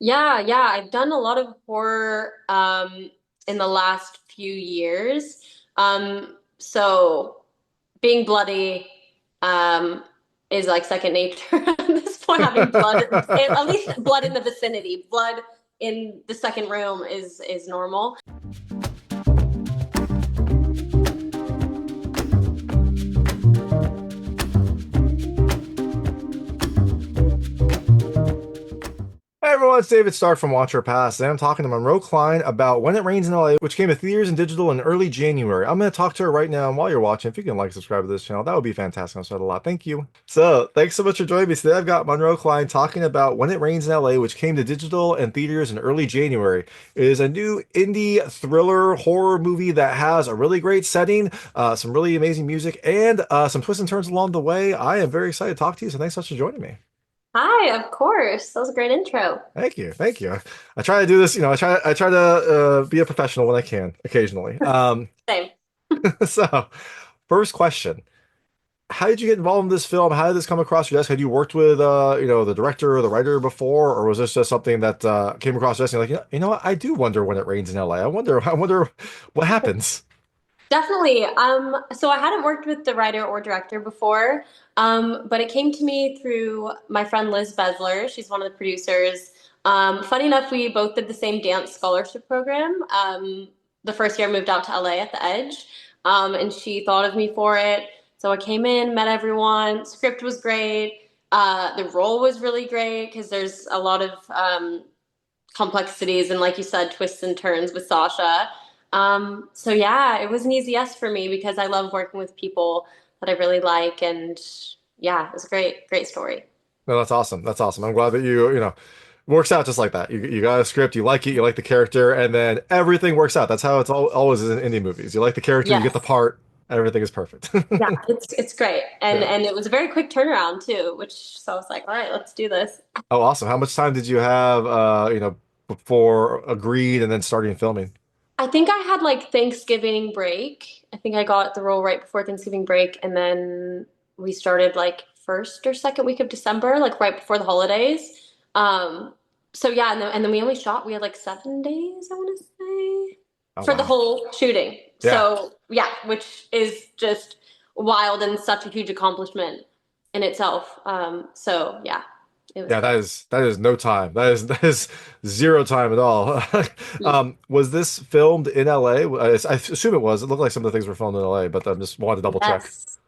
Yeah, I've done a lot of horror in the last few years. So being bloody um is like second nature at this point. Having blood, at least blood in the vicinity, blood in the second room is normal. Hey everyone, it's David Stark from Watch Our Pass, and I'm talking to Monroe Cline about When It Rains in LA, which came to theaters and digital in early January. I'm going to talk to her right now, and while you're watching, if you can like, subscribe to this channel, that would be fantastic. I'll start a lot. Thank you. So, thanks so much for joining me today. I've got Monroe Cline talking about When It Rains in LA, which came to digital and theaters in early January. It is a new indie thriller horror movie that has a really great setting, some really amazing music, and some twists and turns along the way. I am very excited to talk to you, so thanks so much for joining me. Hi, of course. That was a great intro. Thank you, thank you. I try to do this, I try to be a professional when I can, occasionally. Same. So, first question: how did you get involved in this film? How did this come across your desk? Had you worked with, the director or the writer before, or was this just something that came across your desk? And you're like, you know what? I do wonder when it rains in LA. I wonder what happens. Definitely. So I hadn't worked with the writer or director before, but it came to me through my friend Liz Besler. She's one of the producers. Funny enough, we both did the same dance scholarship program. The first year I moved out to LA at the Edge, and she thought of me for it. So I came in, met everyone. Script was great. The role was really great because there's a lot of complexities and, like you said, twists and turns with Sasha. So yeah, it was an easy yes for me because I love working with people that I really like, and yeah, it was a great story. No, that's awesome. That's awesome. I'm glad that works out just like that. You got a script, you like it, you like the character, and then everything works out. That's how it's always in indie movies. You like the character, you get the Yes. part, everything is perfect. Yeah, it's great. And Yeah. and it was a very quick turnaround too, which so I was like, all right, let's do this. Oh, awesome. How much time did you have, before agreed and then starting filming? I think I had like Thanksgiving break. I think I got the role right before Thanksgiving break, and then we started like first or second week of December, like right before the holidays. So yeah, and then we only shot. We had like 7 days, I want to say, Oh, for the wow. whole shooting. Yeah. So yeah, which is just wild and such a huge accomplishment in itself. So yeah, it was Yeah, great. that is no time. That is zero time at all. Was this filmed in LA? I assume it was. It looked like some of the things were filmed in LA, but I just wanted to double check. Yes.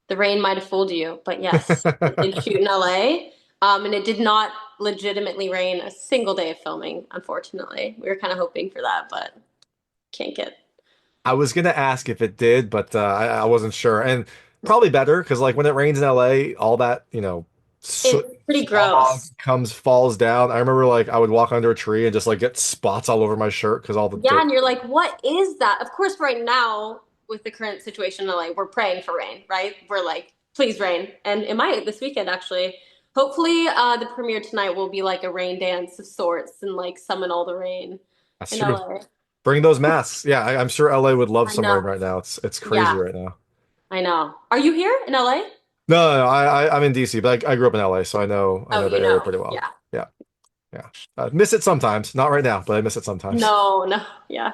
The rain might have fooled you, but yes, it did shoot in LA. And it did not legitimately rain a single day of filming, unfortunately. We were kind of hoping for that, but can't get. I was gonna ask if it did, but I wasn't sure. And probably better because like when it rains in LA, all that, soot, It's pretty fog gross. falls down. I remember like I would walk under a tree and just like get spots all over my shirt because all the Yeah, dirt. and you're like, what is that? Of course, right now, with the current situation in LA, we're praying for rain, right? We're like, please rain. And it might this weekend, actually. Hopefully, the premiere tonight will be like a rain dance of sorts and like summon all the rain That's in true. LA. Bring those masks. Yeah, I'm sure LA would love I some rain know. right now. It's crazy Yeah, right now. I know. Are you here in LA? No, I'm in DC, but I grew up in LA, so I know Oh, the you area know. pretty well. Yeah. Yeah, yeah. Miss it sometimes. Not right now, but I miss it sometimes. No, no. Yeah.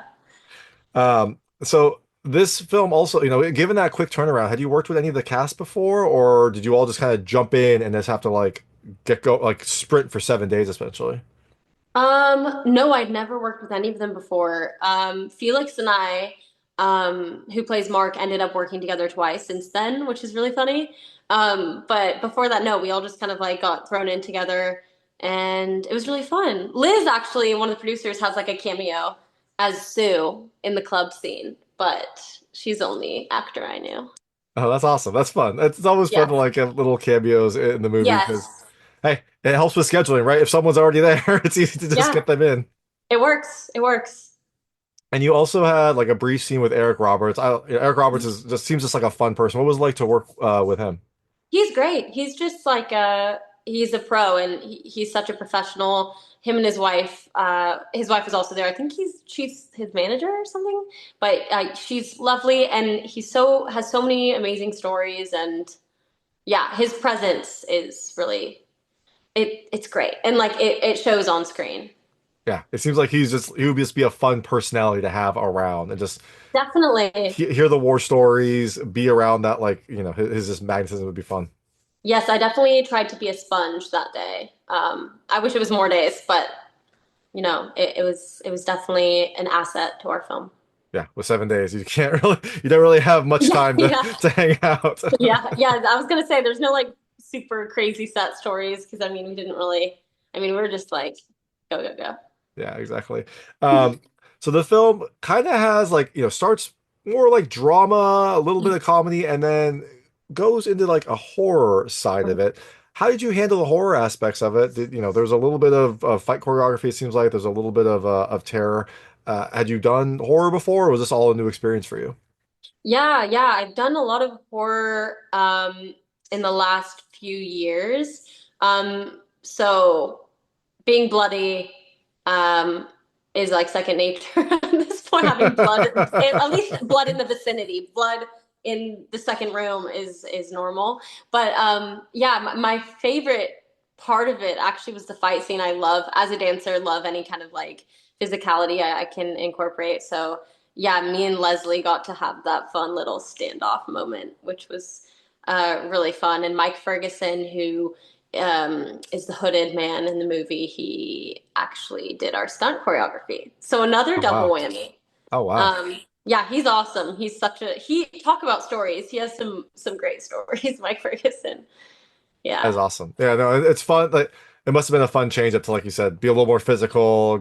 So this film also, given that quick turnaround, had you worked with any of the cast before, or did you all just kind of jump in and just have to like like sprint for 7 days essentially? No, I'd never worked with any of them before. Felix and I, who plays Mark, ended up working together twice since then, which is really funny. But before that, no, we all just kind of like got thrown in together and it was really fun. Liz, actually, one of the producers, has like a cameo as Sue in the club scene, but she's the only actor I knew. Oh, that's awesome. That's fun. It's always fun Yeah. to like have little cameos in the movie because Yes. hey, it helps with scheduling, right? If someone's already there, it's easy to just Yeah. get them in. It works. It works. And you also had like a brief scene with Eric Roberts. Eric Roberts just seems just like a fun person. What was it like to work with him? He's great. He's just like he's a pro and he's such a professional. Him and his wife is also there. I think she's his manager or something. But she's lovely and has so many amazing stories and yeah, his presence is really it's great. And like it shows on screen. Yeah, it seems like he would just be a fun personality to have around and just Definitely. hear the war stories, be around that like, his just magnetism would be fun. Yes, I definitely tried to be a sponge that day. I wish it was more days, but it was definitely an asset to our film. Yeah, with 7 days, you don't really have much Yeah, time to yeah, to hang out. yeah, yeah. I was gonna say there's no like super crazy set stories because I mean we didn't really. I mean we were just like go go go. Yeah, exactly. Um, so the film kind of has like, starts more like drama, a little bit of comedy, and then goes into like a horror side of it. How did you handle the horror aspects of it? There's a little bit of fight choreography, it seems like there's a little bit of terror. Had you done horror before, or was this all a new experience for you? Yeah, yeah. I've done a lot of horror in the last few years. So being bloody is like second nature at this point. Having blood, at least blood in the vicinity, blood in the second room is normal. But yeah, my favorite part of it actually was the fight scene. I love as a dancer, love any kind of like physicality I can incorporate. So yeah, me and Leslie got to have that fun little standoff moment, which was really fun. And Mike Ferguson, who is the hooded man in the movie, he actually did our stunt choreography. So another Oh double wow. whammy. Oh wow. Yeah, he's awesome. He's such a he talk about stories. He has some great stories, Mike Ferguson. That's Yeah. awesome. Yeah, no, it's fun. Like it must have been a fun change up to, like you said, be a little more physical,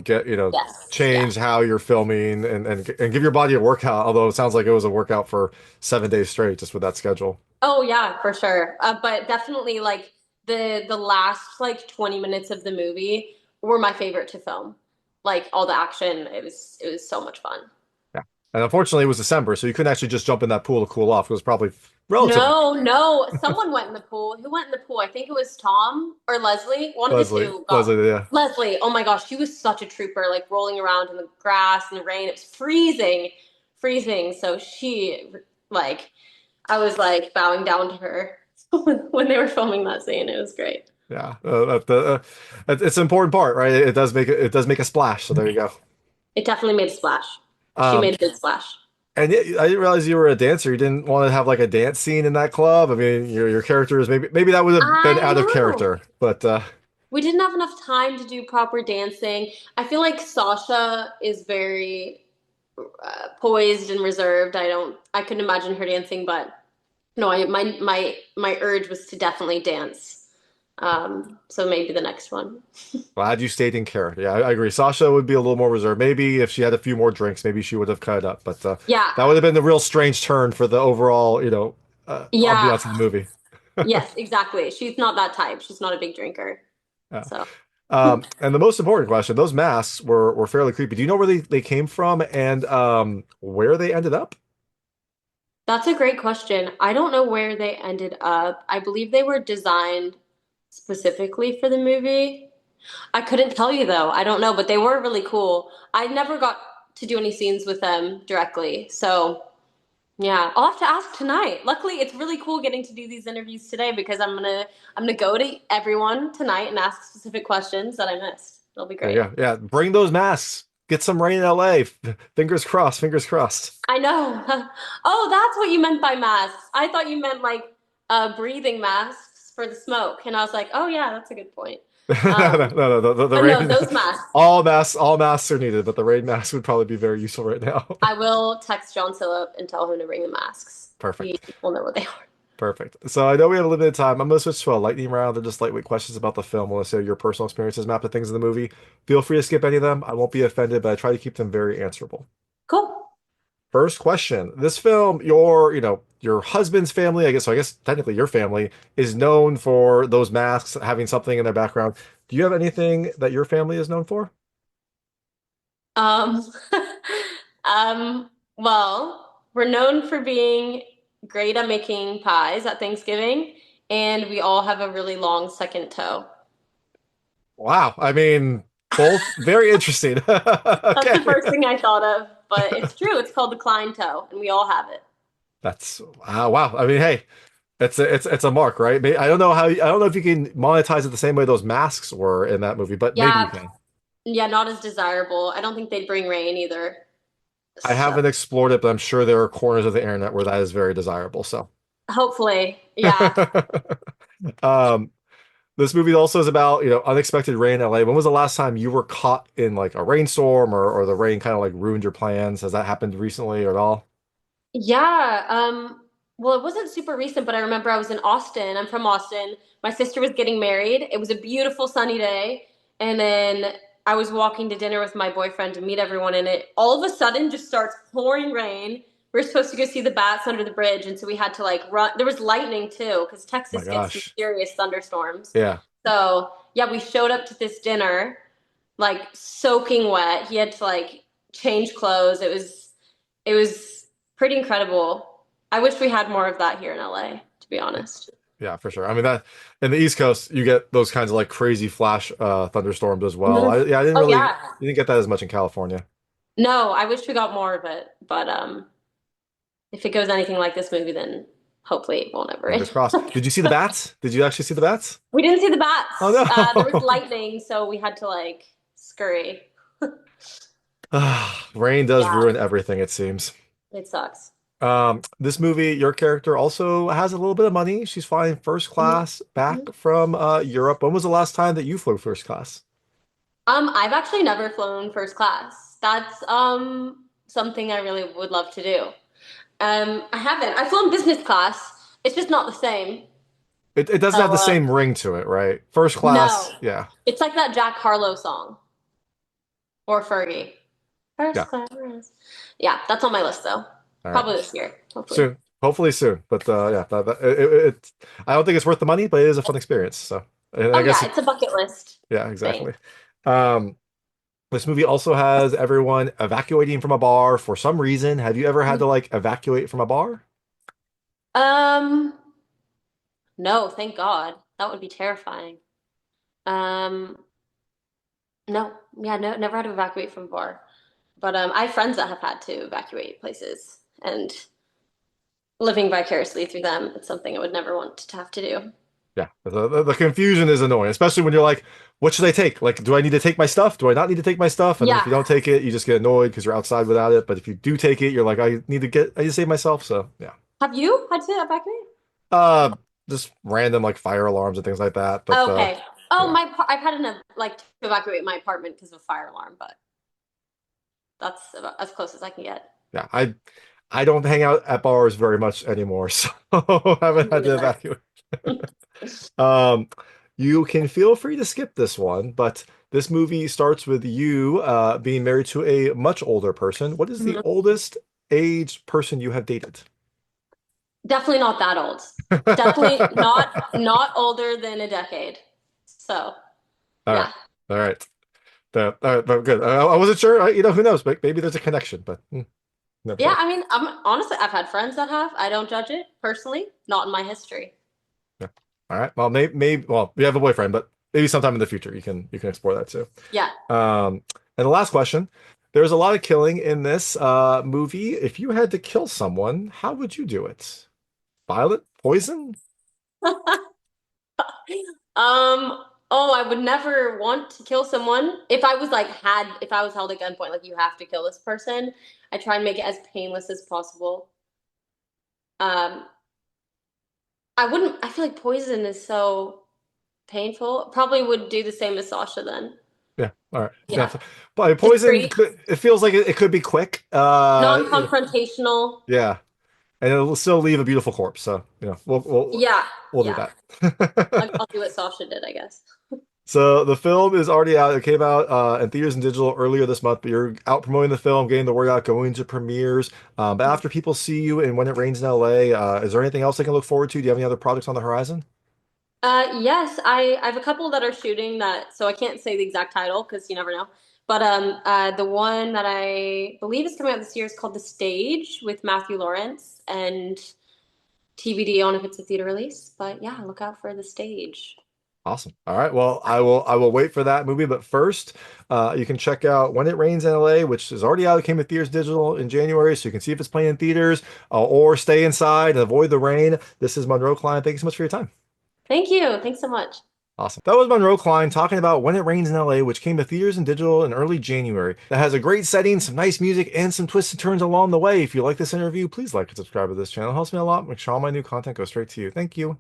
Yes. Yeah. change how you're filming and give your body a workout. Although it sounds like it was a workout for 7 days straight just with that schedule. Oh yeah, for sure. But definitely like the last like 20 minutes of the movie were my favorite to film. Like all the action, it was so much fun. Yeah. And unfortunately, it was December, so you couldn't actually just jump in that pool to cool off. It was probably relatively No, no. Someone went in the pool. Who went in the pool? I think it was Tom or Leslie. One of the Leslie. two got Leslie, yeah. Leslie. Oh my gosh, she was such a trooper, like rolling around in the grass and the rain. It was freezing, freezing. So she like I was like bowing down to her when they were filming that scene. It was great. Yeah. It's an important part, right? It does make a splash. So there you go. It definitely made a splash. She Um, made a good splash. And I didn't realize you were a dancer. You didn't want to have like a dance scene in that club. I mean, your character is maybe that would have been I out of know. character, but We didn't have enough time to do proper dancing. I feel like Sasha is very poised and reserved. I couldn't imagine her dancing, but no, my urge was to definitely dance. So maybe the next one. glad you stayed in character. Yeah, I agree. Sasha would be a little more reserved. Maybe if she had a few more drinks, maybe she would have cut it up. But Yeah, that would have been a real strange turn for the overall, yeah, ambiance of the movie. yes, exactly. She's not that type. She's not a big drinker. Yeah. So And the most important question, those masks were fairly creepy. Do you know where they came from and where they ended up? that's a great question. I don't know where they ended up. I believe they were designed specifically for the movie. I couldn't tell you though. I don't know, but they were really cool. I never got to do any scenes with them directly. So, yeah, I'll have to ask tonight. Luckily, it's really cool getting to do these interviews today because I'm gonna go to everyone tonight and ask specific questions that I missed. It'll be There you great. go. Yeah, bring those masks. Get some rain in LA. Fingers crossed, fingers crossed. I know. Oh, that's what you meant by masks. I thought you meant like breathing masks for the smoke. And I was like, oh yeah, that's a good point. No, Um, no, no, the but no, rain, those masks. all masks are needed, but the rain mask would probably be very useful right now. I will text John Sillup and tell him to bring the masks. He Perfect. will know what they are. Perfect. So I know we have a limited time. I'm going to switch to a lightning round. They're just lightweight questions about the film. Let's say your personal experiences map to things in the movie. Feel free to skip any of them. I won't be offended, but I try to keep them very answerable. Cool. First question. This film, your husband's family, I guess technically your family is known for those masks having something in their background. Do you have anything that your family is known for? Um, well, we're known for being great at making pies at Thanksgiving, and we all have a really long second toe. Wow. I mean, both very interesting. That's the Okay. first thing I thought of, but it's true. It's called the Klein toe, and we all have it. That's wow. I mean, hey. It's a mark, right? I don't know how I don't know if you can monetize it the same way those masks were in that movie, but maybe you Yeah, can. yeah, not as desirable. I don't think they'd bring rain either. I So haven't explored it, but I'm sure there are corners of the internet where that is very desirable. So, hopefully, yeah. um, this movie also is about, unexpected rain in LA. When was the last time you were caught in like a rainstorm or the rain kind of like ruined your plans? Has that happened recently or at all? Yeah, well, it wasn't super recent, but I remember I was in Austin. I'm from Austin. My sister was getting married. It was a beautiful sunny day. And then I was walking to dinner with my boyfriend to meet everyone, and it all of a sudden just starts pouring rain. We are supposed to go see the bats under the bridge, and so we had to like run. There was lightning too, because My Texas gets some gosh. serious thunderstorms. Yeah. So yeah, we showed up to this dinner like soaking wet. He had to like change clothes. It was pretty incredible. I wish we had more of that here in LA, to be honest. Yeah, for sure. I mean that in the East Coast, you get those kinds of like crazy flash thunderstorms as well. Mhm. I didn't Oh really yeah. you didn't get that as much in California. No, I wish we got more of it, but if it goes anything like this movie, then hopefully it won't ever rain. Fingers crossed. Did you see the bats? Did you actually see the bats? We didn't see the Oh bats. There was no. lightning, so we had to like scurry. Rain does Yeah, ruin everything, it seems. it sucks. This movie, your character also has a little bit of money. She's flying first Mhm. class back Mhm. from Europe. When was the last time that you flew first class? I've actually never flown first class. That's something I really would love to do. I haven't. I've flown business class. It's just not the same. It doesn't have So the same ring to it, right? First no, class, yeah. it's like that Jack Harlow song or Fergie. Yeah. First class. Yeah, that's on my list though. All right. Probably this year, hopefully. Soon. Hopefully soon. But yeah, I don't think it's worth the money, but it is a fun experience. So, and I Oh guess yeah, it's a bucket list yeah, thing. exactly. Um, this movie also has everyone evacuating from a bar for some reason. Have you ever had to like evacuate from a bar? Um, no, thank God. That would be terrifying. Um, no, yeah, no, never had to evacuate from a bar. But I have friends that have had to evacuate places, and living vicariously through them, it's something I would never want to have to do. Yeah, the confusion is annoying, especially when you're like, what should I take? Like, do I need to take my stuff? Do I not need to take my stuff? And then if Yeah. you don't take it, you just get annoyed because you're outside without it. But if you do take it, you're like, I need to save myself. So yeah. Have you had to evacuate? Uh, just random like fire alarms and things like that. But Okay. Oh, yeah, I've had like to evacuate my apartment because of a fire alarm, but that's about as close as I can get. yeah, I don't hang out at bars very much anymore, so I haven't Me had to neither. evacuate. Um, you can feel free to skip this one, but this movie starts with you being married to a much older person. What is the Mhm. oldest age person you have dated? Definitely not that old. Definitely not older than a decade. So, All right, yeah. all right, all right, but good. I wasn't sure. Who knows? Maybe there's a connection, but never Yeah, know. I mean, honestly, I've had friends that have. I don't judge it personally, not in my history. Yeah. All right. Well, maybe. Well, you have a boyfriend, but maybe sometime in the future you can explore that too. Yeah. And the last question. There's a lot of killing in this movie. If you had to kill someone, how would you do it? Violent? Poison? Oh, I would never want to kill someone. If I was held at gunpoint, like you have to kill this person, I try and make it as painless as possible. Um, I wouldn't, I feel like poison is so painful. Probably would do the same as Sasha then. Yeah. All right. Yeah. Yeah. But poison Discreet, could, it feels like it could be quick. non-confrontational. Yeah. And it'll still leave a beautiful corpse. So, Yeah, we'll do yeah. that. I'll do what Sasha did, I guess. So the film is already out. It came out in theaters and digital earlier this month, but you're out promoting the film, getting the word out, going to premieres. But after people see you and When It Rains in LA, is there anything else they can look forward to? Do you have any other projects on the horizon? Yes, I have a couple that are shooting that, so I can't say the exact title because you never know. But the one that I believe is coming out this year is called The Stage with Matthew Lawrence, and TBD on if it's a theater release. But yeah, look out for The Stage. Awesome. All right. Well, I will wait for that movie, but first, you can check out When It Rains in LA, which is already out. It came to theaters digital in January, so you can see if it's playing in theaters, or stay inside and avoid the rain. This is Monroe Cline. Thank you so much for your time. Thank you. Thanks so much. Awesome. That was Monroe Cline talking about When It Rains in LA, which came to theaters and digital in early January. That has a great setting, some nice music, and some twists and turns along the way. If you like this interview, please like and subscribe to this channel. It helps me a lot. Make sure all my new content goes straight to you. Thank you.